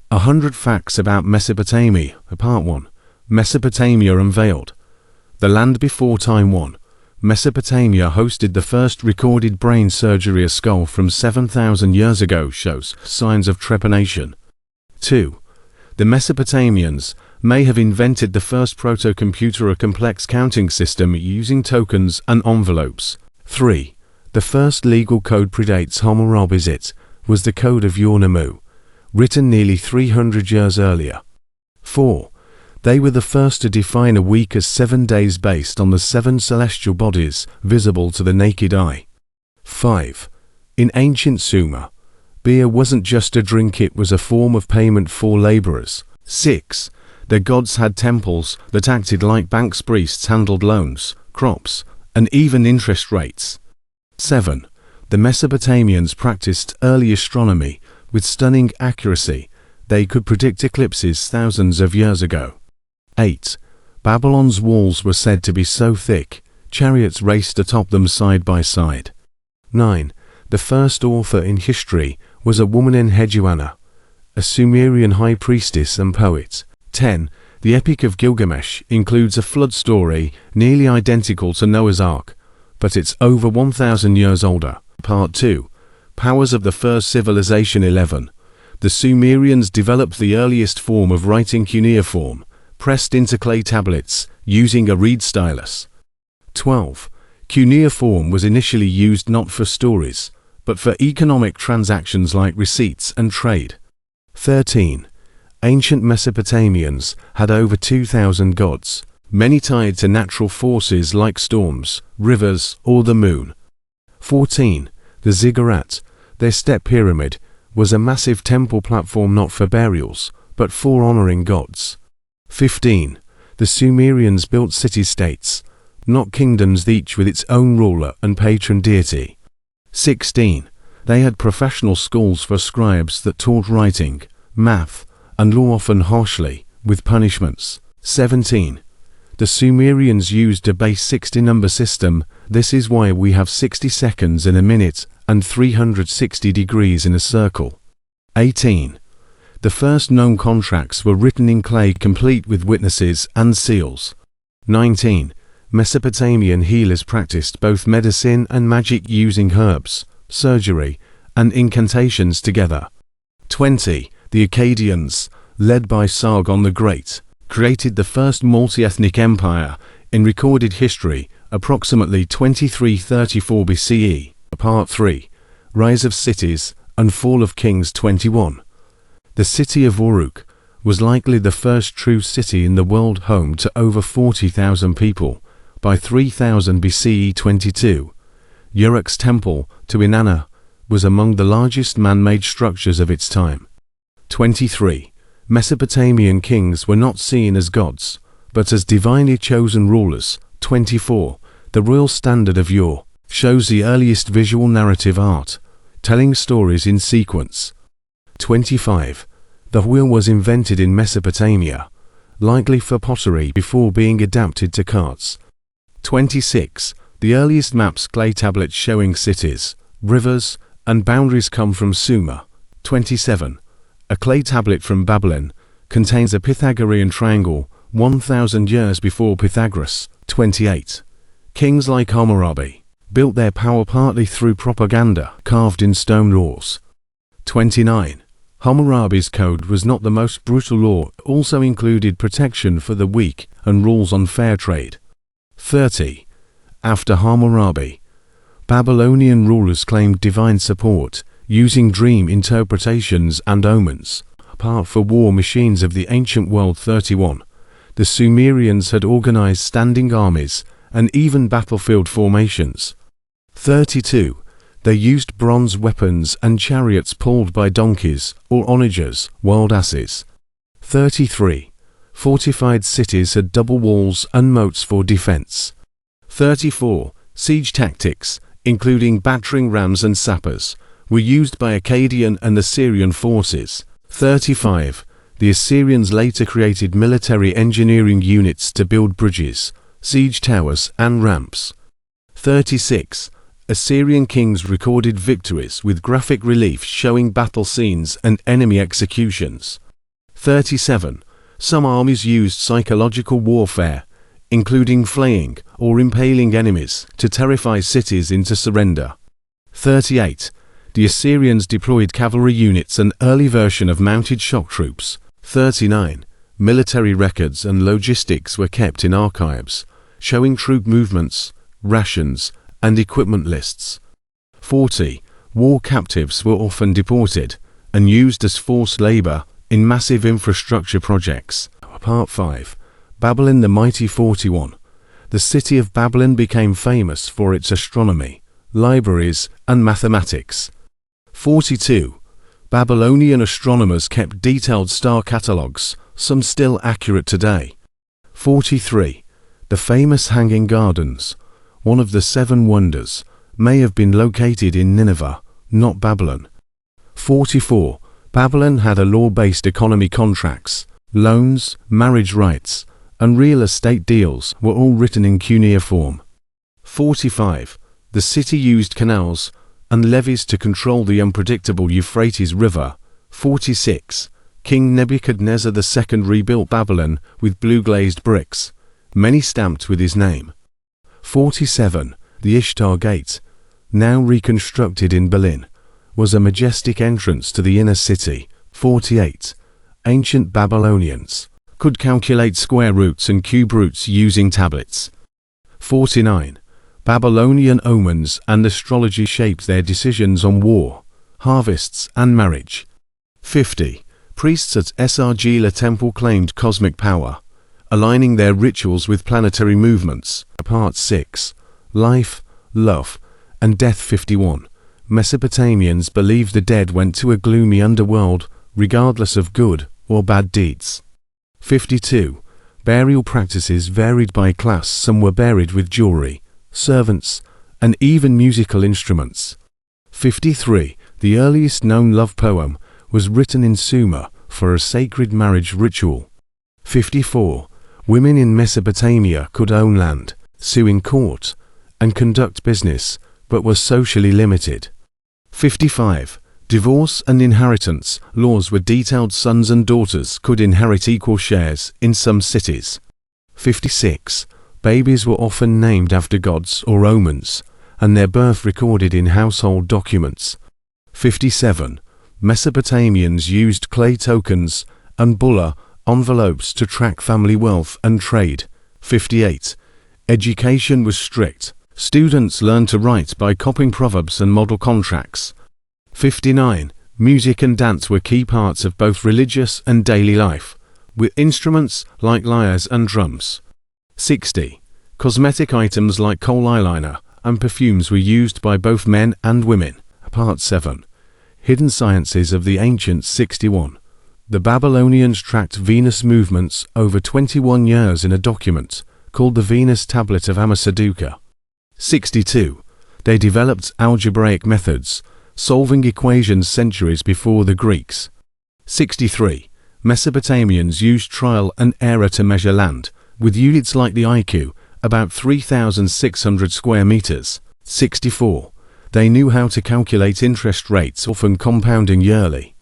100 Facts About Mesopotamia, Part 1. Mesopotamia Unveiled. The Land Before Time 1. Mesopotamia hosted the first recorded brain surgery. A skull from 7,000 years ago shows signs of trepanation. 2. The Mesopotamians may have invented the first proto-computer, a complex counting system using tokens and envelopes. 3. The first legal code predates Hammurabi's. It was the Code of Ur-Nammu, written nearly 300 years earlier. 4. They were the first to define a week as 7 days based on the 7 celestial bodies visible to the naked eye. 5. In ancient Sumer, beer wasn't just a drink, it was a form of payment for laborers. 6. The gods had temples that acted like banks. Priests handled loans, crops, and even interest rates. 7. The Mesopotamians practiced early astronomy with stunning accuracy. They could predict eclipses thousands of years ago. 8. Babylon's walls were said to be so thick, chariots raced atop them side by side. 9. The first author in history was a woman, Enheduanna, a Sumerian high priestess and poet. 10. The Epic of Gilgamesh includes a flood story nearly identical to Noah's Ark, but it's over 1,000 years older. Part 2. Powers of the First Civilization. 11. The Sumerians developed the earliest form of writing, cuneiform, pressed into clay tablets using a reed stylus. 12. Cuneiform was initially used not for stories, but for economic transactions like receipts and trade. 13. Ancient Mesopotamians had over 2,000 gods, many tied to natural forces like storms, rivers, or the moon. 14. The ziggurat, their step pyramid, was a massive temple platform not for burials, but for honoring gods. 15. The Sumerians built city-states, not kingdoms, each with its own ruler and patron deity. 16. They had professional schools for scribes that taught writing, math, and law, often harshly, with punishments. 17. The Sumerians used a base 60 number system. This is why we have 60 seconds in a minute and 360 degrees in a circle. 18. The first known contracts were written in clay, complete with witnesses and seals. 19. Mesopotamian healers practiced both medicine and magic using herbs, surgery, and incantations together. 20. The Akkadians, led by Sargon the Great, created the first multi-ethnic empire in recorded history, approximately 2334 BCE. Part 3. Rise of Cities and Fall of Kings. 21. The city of Uruk was likely the first true city in the world, home to over 40,000 people. By 3000 BCE. 22. Uruk's temple to Inanna was among the largest man-made structures of its time. 23. Mesopotamian kings were not seen as gods, but as divinely chosen rulers. 24. The royal standard of Ur shows the earliest visual narrative art, telling stories in sequence. 25. The wheel was invented in Mesopotamia, likely for pottery before being adapted to carts. 26. The earliest maps, clay tablets showing cities, rivers, and boundaries, come from Sumer. 27. A clay tablet from Babylon contains a Pythagorean triangle 1,000 years before Pythagoras. 28. Kings like Hammurabi built their power partly through propaganda carved in stone laws. 29. Hammurabi's code was not the most brutal law, it also included protection for the weak and rules on fair trade. 30. After Hammurabi, Babylonian rulers claimed divine support, using dream interpretations and omens. Apart for war machines of the ancient world. 31. The Sumerians had organized standing armies and even battlefield formations. 32. They used bronze weapons and chariots pulled by donkeys or onagers, wild asses. 33. Fortified cities had double walls and moats for defense. 34. Siege tactics, including battering rams and sappers, were used by Akkadian and Assyrian forces. 35. The Assyrians later created military engineering units to build bridges, siege towers, and ramps. 36. Assyrian kings recorded victories with graphic relief showing battle scenes and enemy executions. 37. Some armies used psychological warfare, including flaying or impaling enemies, to terrify cities into surrender. 38. The Assyrians deployed cavalry units, an early version of mounted shock troops. 39. Military records and logistics were kept in archives, showing troop movements, rations, and equipment lists. 40. War captives were often deported and used as forced labor in massive infrastructure projects. Part 5. Babylon the Mighty. 41. The city of Babylon became famous for its astronomy, libraries, and mathematics. 42. Babylonian astronomers kept detailed star catalogues, some still accurate today. 43. The famous Hanging Gardens, one of the 7 wonders, may have been located in Nineveh, not Babylon. 44. Babylon had a law-based economy. Contracts, loans, marriage rights, and real estate deals were all written in cuneiform. 45. The city used canals and levees to control the unpredictable Euphrates River. 46. King Nebuchadnezzar II rebuilt Babylon with blue-glazed bricks, many stamped with his name. 47. The Ishtar Gate, now reconstructed in Berlin, was a majestic entrance to the inner city. 48. Ancient Babylonians could calculate square roots and cube roots using tablets. 49. Babylonian omens and astrology shaped their decisions on war, harvests, and marriage. 50. Priests at Sargila Temple claimed cosmic power, aligning their rituals with planetary movements. Part 6. Life, Love, and Death. 51. Mesopotamians believed the dead went to a gloomy underworld, regardless of good or bad deeds. 52. Burial practices varied by class. Some were buried with jewelry, servants, and even musical instruments. 53. The earliest known love poem was written in Sumer for a sacred marriage ritual. 54. Women in Mesopotamia could own land, sue in court, and conduct business, but were socially limited. 55. Divorce and inheritance laws were detailed. Sons and daughters could inherit equal shares in some cities. 56. Babies were often named after gods or omens, and their birth recorded in household documents. 57. Mesopotamians used clay tokens and bulla envelopes to track family wealth and trade. 58. Education was strict. Students learned to write by copying proverbs and model contracts. 59. Music and dance were key parts of both religious and daily life, with instruments like lyres and drums. 60. Cosmetic items like kohl eyeliner and perfumes were used by both men and women. Part 7. Hidden Sciences of the Ancients. 61. The Babylonians tracked Venus movements over 21 years in a document called the Venus Tablet of Ammisaduqa. 62. They developed algebraic methods, solving equations centuries before the Greeks. 63. Mesopotamians used trial and error to measure land, with units like the IQ, about 3,600 square meters. 64. They knew how to calculate interest rates, often compounding yearly.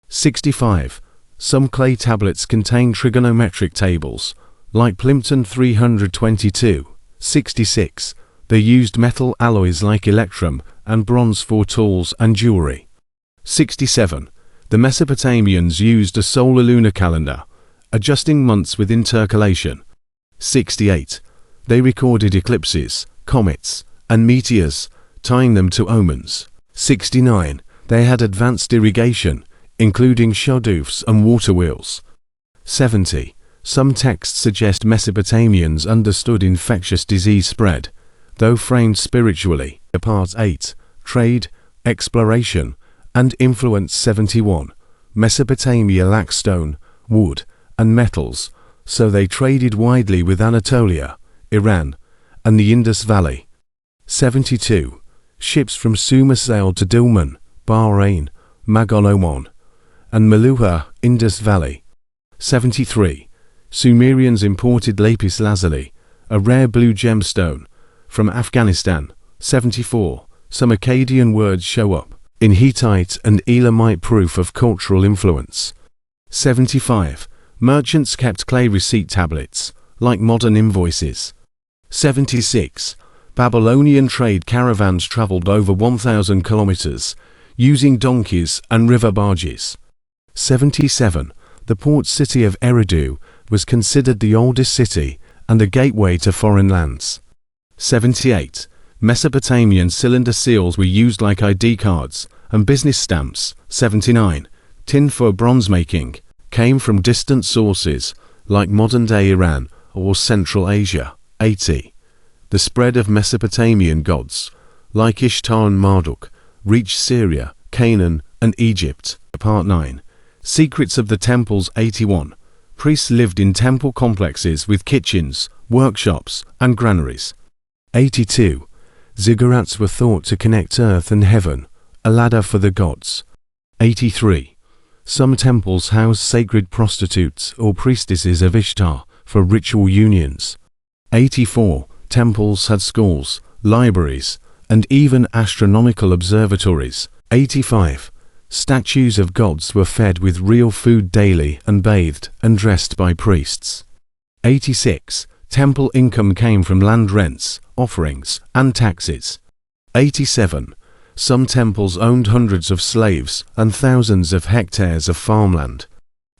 65. Some clay tablets contain trigonometric tables, like Plimpton 322. 66. They used metal alloys like electrum and bronze for tools and jewelry. 67. The Mesopotamians used a solar-lunar calendar, adjusting months with intercalation. 68. They recorded eclipses, comets, and meteors, tying them to omens. 69. They had advanced irrigation, including shadufs and water wheels. 70. Some texts suggest Mesopotamians understood infectious disease spread, though framed spiritually. Part 8. Trade, Exploration, and Influence. 71. Mesopotamia lacked stone, wood, and metals, so they traded widely with Anatolia, Iran, and the Indus Valley. 72. Ships from Sumer sailed to Dilmun, Bahrain, Magon Oman, and Meluha, Indus Valley. 73. Sumerians imported lapis lazuli, a rare blue gemstone, from Afghanistan. 74. Some Akkadian words show up in Hittite and Elamite, proof of cultural influence. 75. Merchants kept clay receipt tablets, like modern invoices. 76. Babylonian trade caravans traveled over 1,000 kilometers, using donkeys and river barges. 77. The port city of Eridu was considered the oldest city and a gateway to foreign lands. 78. Mesopotamian cylinder seals were used like ID cards and business stamps. 79. Tin for bronze making came from distant sources like modern-day Iran or Central Asia. 80. The spread of Mesopotamian gods, like Ishtar and Marduk, reached Syria, Canaan, and Egypt. Part 9. Secrets of the temples. 81. Priests lived in temple complexes with kitchens, workshops, and granaries. 82. Ziggurats were thought to connect earth and heaven, a ladder for the gods. 83. Some temples house sacred prostitutes or priestesses of Ishtar for ritual unions. 84. Temples had schools, libraries, and even astronomical observatories. 85. Statues of gods were fed with real food daily and bathed and dressed by priests. 86. Temple income came from land rents, offerings, and taxes. 87. Some temples owned hundreds of slaves and thousands of hectares of farmland.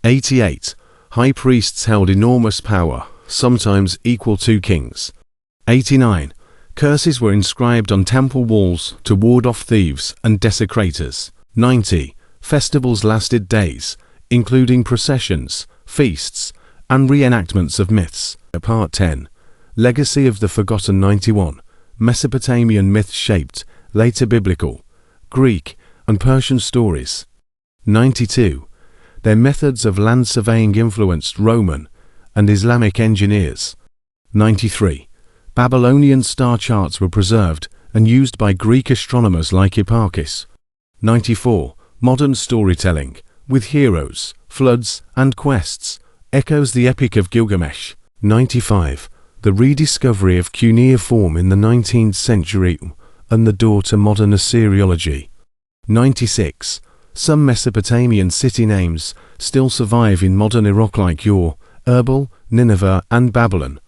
88. High priests held enormous power, sometimes equal to kings. 89. Curses were inscribed on temple walls to ward off thieves and desecrators. 90. Festivals lasted days, including processions, feasts, and reenactments of myths. Part 10. Legacy of the Forgotten. 91. Mesopotamian myths shaped later biblical, Greek, and Persian stories. 92. Their methods of land surveying influenced Roman and Islamic engineers. 93. Babylonian star charts were preserved and used by Greek astronomers like Hipparchus. 94. Modern storytelling, with heroes, floods, and quests, echoes the Epic of Gilgamesh. 95. The rediscovery of cuneiform in the 19th century and the door to modern Assyriology. 96. Some Mesopotamian city names still survive in modern Iraq like Ur, Erbil, Nineveh, and Babylon.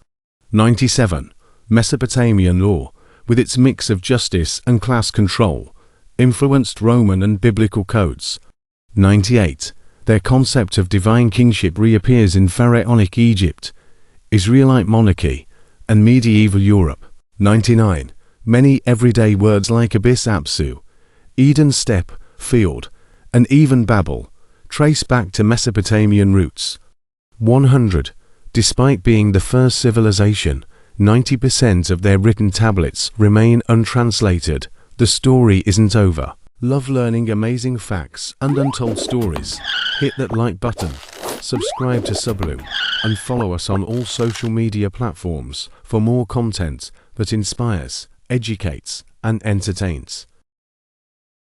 97. Mesopotamian law, with its mix of justice and class control, influenced Roman and biblical codes. 98. Their concept of divine kingship reappears in pharaonic Egypt, Israelite monarchy, and medieval Europe. 99. Many everyday words like abyss, apsu, Eden, steppe, field, and even Babel trace back to Mesopotamian roots. 100. Despite being the first civilization, 90% of their written tablets remain untranslated. The story isn't over. Love learning amazing facts and untold stories? Hit that like button, subscribe to Sublu, and follow us on all social media platforms for more content that inspires, educates, and entertains.